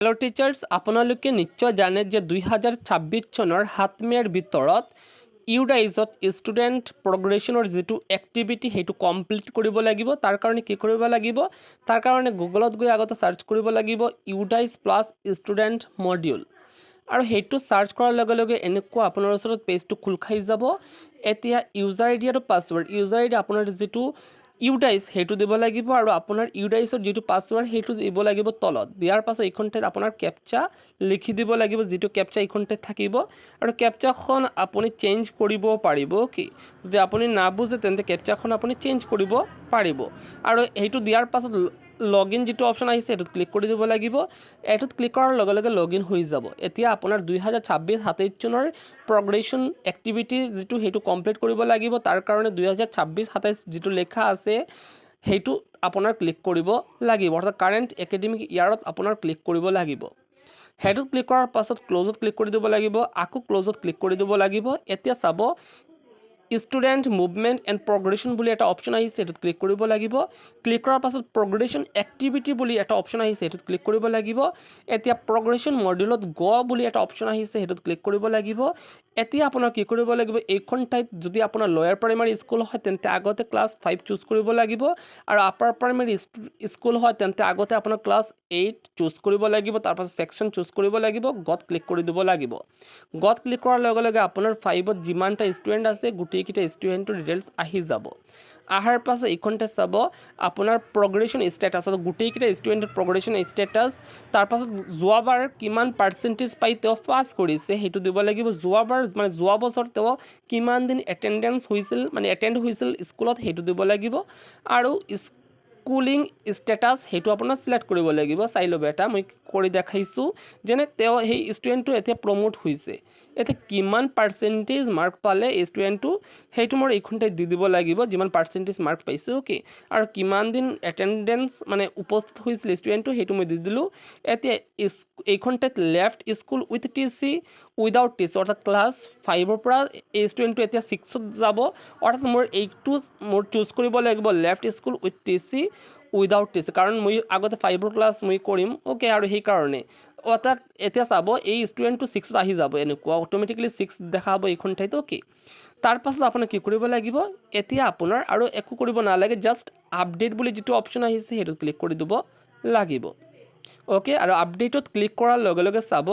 Hello teachers आपनालोके निश्चय जाने जे 2026 चনৰ 7 মেৰ ভিতৰত ইউডাইজত ষ্টুডেণ্ট প্ৰগ্ৰেশ্যনৰ যেটো এক্টিভিটি হেতু কমপ্লিট কৰিব লাগিব তাৰ কাৰণে কি কৰিব লাগিব তাৰ কাৰণে গুগলত গৈ আগতে সাৰ্চ কৰিব লাগিব ইউডাইজ প্লাস ষ্টুডেণ্ট মডিউল আৰু হেতু সাৰ্চ কৰাৰ লগে লগে এনেকুৱা আপোনাৰ ওচৰত পেজটো খুল খাই যাব এতিয়া ইউজাৰ আইডি আৰু পাসওয়াৰ্ড ইউজাৰ আইডি আপোনাৰ যেটো ইউডাইজ হেতু দিব লাগিব আৰু আপোনাৰ ইউডাইজৰ যেটো পাসওয়াৰ্ড হেতু দিব লাগিব তলত দিয়াৰ পাছত এইখনতে আপোনাৰ ক্যাপচা লিখি দিব লাগিব যেটো ক্যাপচা এইখনতে থাকিব আৰু ক্যাপচাখন আপুনি চেঞ্জ কৰিব পাৰিব কি যদি আপুনি না বুজে তেন্তে ক্যাপচাখন আপুনি চেঞ্জ কৰিব পাৰিব আৰু হেতু দিয়াৰ পাছত লগইন যেটো অপচন আহিছে এটোত ক্লিক কৰি দিব লাগিব এটোত ক্লিক কৰাৰ লগে লগে লগইন হৈ যাব এতিয়া আপোনাৰ 2026 27 চনৰ প্ৰগ্ৰেশ্যন এক্টিভিটি যেটো হেতু কমপ্লিট কৰিব লাগিব তাৰ কাৰণে 2026 27 যেটো লেখা আছে হেতু আপোনাৰ ক্লিক কৰিব লাগিব অৰ্থাৎ কাৰেন্ট একাডেমিক ইয়াৰত আপোনাৰ ক্লিক কৰিব লাগিব হেতুত ক্লিক কৰাৰ পাছত ক্লোজত ক্লিক কৰি দিব লাগিব আকু ক্লোজত ক্লিক কৰি দিব লাগিব এতিয়া চাব ষ্টুডেণ্ট মুভমেণ্ট এণ্ড প্ৰগ্ৰেশ্যন বুলি এটা অপচন আহিছে এটোত ক্লিক কৰিব লাগিব ক্লিক কৰাৰ পাছত প্ৰগ্ৰেশ্যন এক্টিভিটি বুলি এটা অপচন আহিছে এটোত ক্লিক কৰিব লাগিব এতিয়া প্ৰগ্ৰেশ্যন মডিউলত গ বুলি এটা অপচন আহিছে এটোত ক্লিক কৰিব লাগিব এতিয়া আপোনাৰ কি কৰিব লাগিব এইখন ঠাইত যদি আপোনাৰ লয়াৰ প্ৰাইমাৰী স্কুল হয় তেন্তে আগতে ক্লাস 5 চুজ কৰিব লাগিব আৰু আপাৰ প্ৰাইমাৰী স্কুল হয় তেন্তে আগতে আপোনাৰ ক্লাস 8 চুজ কৰিব লাগিব তাৰ পাছত সেকশন চুজ কৰিব লাগিব গত ক্লিক কৰি দিব লাগিব গত ক্লিক কৰাৰ লগে লগে আপোনাৰ 5ত যিমানটা ষ্টুডেণ্ট আছে গুটেইকিটা ষ্টুডেণ্টৰ ডিটেইলছ আহি যাব আহাৰ পাছত এইখনতে চাব আপোনাৰ প্ৰগ্ৰেশ্যন ষ্টেটাস গুটেইকিটা ষ্টুডেণ্টৰ প্ৰগ্ৰেশ্যন ষ্টেটাস তাৰ পাছত যোৱাবাৰ কিমান পাৰ্সেন্টেজ পাই তেও পাস কৰিছে হেতু দিব লাগিব যোৱাবাৰ মানে যোৱা বছৰ তেও কিমান দিন এটেন্ডেন্স হৈছিল মানে এটেন্ড হৈছিল স্কুলত হেতু দিব লাগিব আৰু স্কুলিং ষ্টেটাস হেতু আপোনাৰ সিলেক্ট কৰিব লাগিব চাই লব এটা মই কৰি দেখাইছো যেনে তেও সেই ষ্টুডেণ্টটো এতিয়া প্ৰমোট হৈছে এতে কিমান পাৰ্সেন্টেজ মাৰ্ক পালে ষ্টুডেণ্টটো হেতু মোৰ এইখনতে দি দিব লাগিব যিমান পাৰ্সেন্টেজ মাৰ্ক পাইছে ওকে আৰু কিমান দিন এটেন্ডেন্স মানে উপস্থিত হৈছিল ষ্টুডেণ্টটো হেতু মই দি দিলো এতিয়া এইখনতে left school with TC without TC অৰ্থাৎ ক্লাস 5 ৰ পৰা এই ষ্টুডেণ্টটো এতিয়া 6 ত যাব অৰ্থাৎ মোৰ এইটো মোৰ চুজ কৰিব লাগিব left school with TC without TC কাৰণ মই আগতে 5 ৰ ক্লাস মই কৰিম ওকে আৰু সেই কাৰণে অৰ্থাৎ এতিয়া চাব এই ষ্টুডেণ্টটো 6 ত আহি যাব এনেকুৱা অটোমেটিক্যালি 6 দেখাব এইখন ঠাইত ওকে তাৰ পাছত আপুনি কি কৰিব লাগিব এতিয়া আপোনাৰ আৰু একো কৰিব নালাগে জাস্ট আপডেট বুলি যেটো অপচন আহিছে হেতু ক্লিক কৰি দিব লাগিব ওকে আৰু আপডেটত ক্লিক কৰাৰ লগে লগে চাব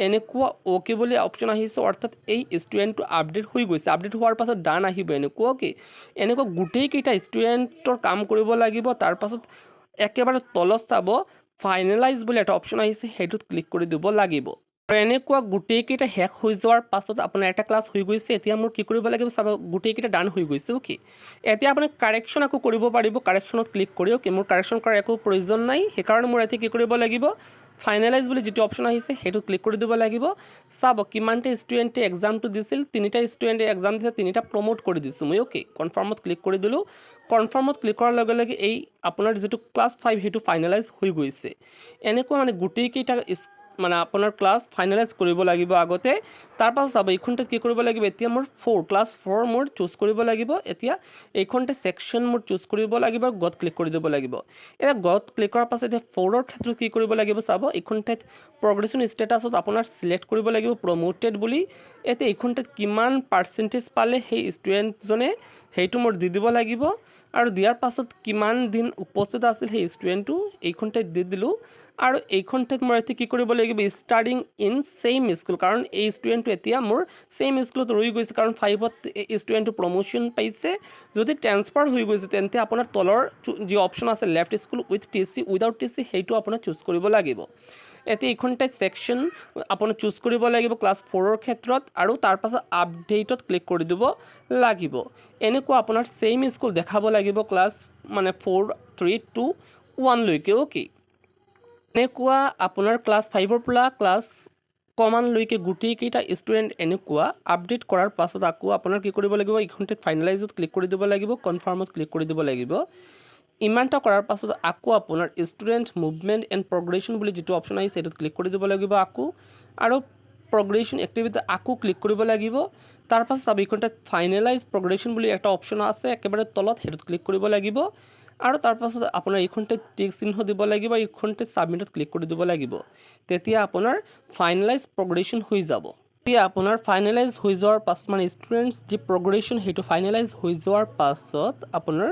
এনেকুৱা ওকে বুলি অপচন আহিছে অৰ্থাৎ এই ষ্টুডেণ্টটো আপডেট হৈ গৈছে আপডেট হোৱাৰ পাছত ডান আহিব এনেকুৱা ওকে এনেকুৱা গুটেই কেইটা ষ্টুডেণ্টৰ কাম কৰিব লাগিব তাৰ পাছত একেবাৰে তলত চাব ফাইনালাইজ বুলি এটা অপচন আহিছে হেতুত ক্লিক কৰি দিব লাগিব আৰু এনেকুৱা গুটেইকিটা হেক হৈ যোৱাৰ পাছত আপোনাৰ এটা ক্লাস হৈ গৈছে এতিয়া মোৰ কি কৰিব লাগিব চাব গুটেইকিটা ডান হৈ গৈছে ওকে এতিয়া আপুনি কাৰেকচন আকো কৰিব পাৰিব কাৰেকচনত ক্লিক কৰি ওকে মোৰ কাৰেকচন কৰাৰ একো প্ৰয়োজন নাই সেই কাৰণে মোৰ এতিয়া কি কৰিব লাগিব ফাইনালাইজ বুলি যেটো অপচন আহিছে হেতু ক্লিক কৰি দিব লাগিব চাব কিমানটা ষ্টুডেণ্টে এক্সামটো দিছিল তিনিটা ষ্টুডেণ্টে এক্সাম দিছে তিনিটা প্ৰমোট কৰি দিছো মই ওকে কনফাৰ্মত ক্লিক কৰি দিলো কনফাৰ্মত ক্লিক কৰাৰ লগে লগে এই আপোনাৰ যেটো ক্লাস 5 হেতু ফাইনালাইজ হৈ গৈছে এনেকুৱা মানে গুটেইকিটা মানে আপোনাৰ ক্লাস ফাইনালাইজ কৰিব লাগিব আগতে তাৰ পাছত চাব এইখনতে কি কৰিব লাগিব এতিয়া মোৰ 4 ক্লাস 4 মোৰ চুজ কৰিব লাগিব এতিয়া এইখনতে সেকশন মোৰ চুজ কৰিব লাগিব গত ক্লিক কৰি দিব লাগিব এটা গত ক্লিক কৰাৰ পাছত এতিয়া 4 ৰ ক্ষেত্ৰত কি কৰিব লাগিব চাব এইখনতে প্ৰগ্ৰেশ্যন ষ্টেটাসত আপোনাৰ সিলেক্ট কৰিব লাগিব প্ৰমোটেড বুলি এতিয়া এইখনতে কিমান পাৰ্সেন্টেজ পালে সেই ষ্টুডেণ্ট জনে হেতু মোৰ দি দিব লাগিব আৰু দিয়াৰ পাছত কিমান দিন উপস্থিত আছিল সেই ষ্টুডেণ্টটো এইখনতে দি দিলো আৰু এইখনতে মই এতিয়া কি কৰিব লাগিব ষ্টাডিং ইন সেম স্কুল কাৰণ এই ষ্টুডেণ্টটো এতিয়া মোৰ সেম স্কুলত ৰৈ গৈছে কাৰণ 5ত ষ্টুডেণ্টটো প্ৰমোশন পাইছে যদি ট্ৰান্সফাৰ হৈ গৈছে তেন্তে আপোনাৰ তলৰ যি অপচন আছে left school with TC without TC হেতু আপোনাৰ চুজ কৰিব লাগিব এতিয়া এইখনতে সেকশন আপুনি চুজ কৰিব লাগিব ক্লাস 4 ৰ ক্ষেত্ৰত আৰু তাৰ পাছত আপডেটত ক্লিক কৰি দিব লাগিব এনেকুৱা আপোনাৰ সেম স্কুল দেখাব লাগিব ক্লাস মানে 4 3 2 1 লৈকে ওকে এনেকুৱা আপোনাৰ ক্লাস 5 ৰ পৰা ক্লাস কমান লৈকে গুটেইকিটা ষ্টুডেণ্ট এনেকুৱা আপডেট কৰাৰ পাছত আকৌ আপোনাৰ কি কৰিব লাগিব এইখনতে ফাইনালাইজত ক্লিক কৰি দিব লাগিব কনফাৰ্মত ক্লিক কৰি দিব লাগিব ইমানটা কৰাৰ পাছত আকৌ আপোনাৰ ষ্টুডেণ্ট মুভমেণ্ট এণ্ড প্ৰগ্ৰেশ্যন বুলি যেটো অপচন আহিছে এটোত ক্লিক কৰি দিব লাগিব আকৌ আৰু প্ৰগ্ৰেশ্যন এক্টিভিটি আকৌ ক্লিক কৰিব লাগিব তাৰ পাছত চাব এইখনতে ফাইনালাইজ প্ৰগ্ৰেশ্যন বুলি এটা অপচন আছে একেবাৰে তলত হেতুত ক্লিক কৰিব লাগিব আৰু তাৰ পাছত আপোনাৰ এইখনতে টিক চিহ্ন দিব লাগিব, এইখনতে সাবমিটত ক্লিক কৰি দিব লাগিব। তেতিয়া আপোনাৰ ফাইনেলাইজ প্ৰগ্ৰেশ্যন হৈ যাব। এতিয়া আপোনাৰ ফাইনেলাইজ হৈ যোৱাৰ পাছত মানে ষ্টুডেণ্টছ যি প্ৰগ্ৰেশ্যন সেইটো ফাইনেলাইজ হৈ যোৱাৰ পাছত আপোনাৰ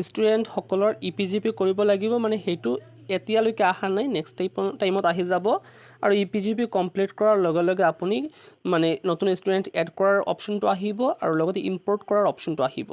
ষ্টুডেণ্টসকলৰ EPGP কৰিব লাগিব, মানে সেইটো এতিয়ালৈকে অহা নাই, নেক্সট টাইমত আহি যাব। আৰু EPGP কমপ্লিট কৰাৰ লগে লগে আপুনি মানে নতুন ষ্টুডেণ্ট এড কৰাৰ অপশ্যনটো আহিব আৰু লগতে ইম্পৰ্ট কৰাৰ অপশ্যনটো আহিব।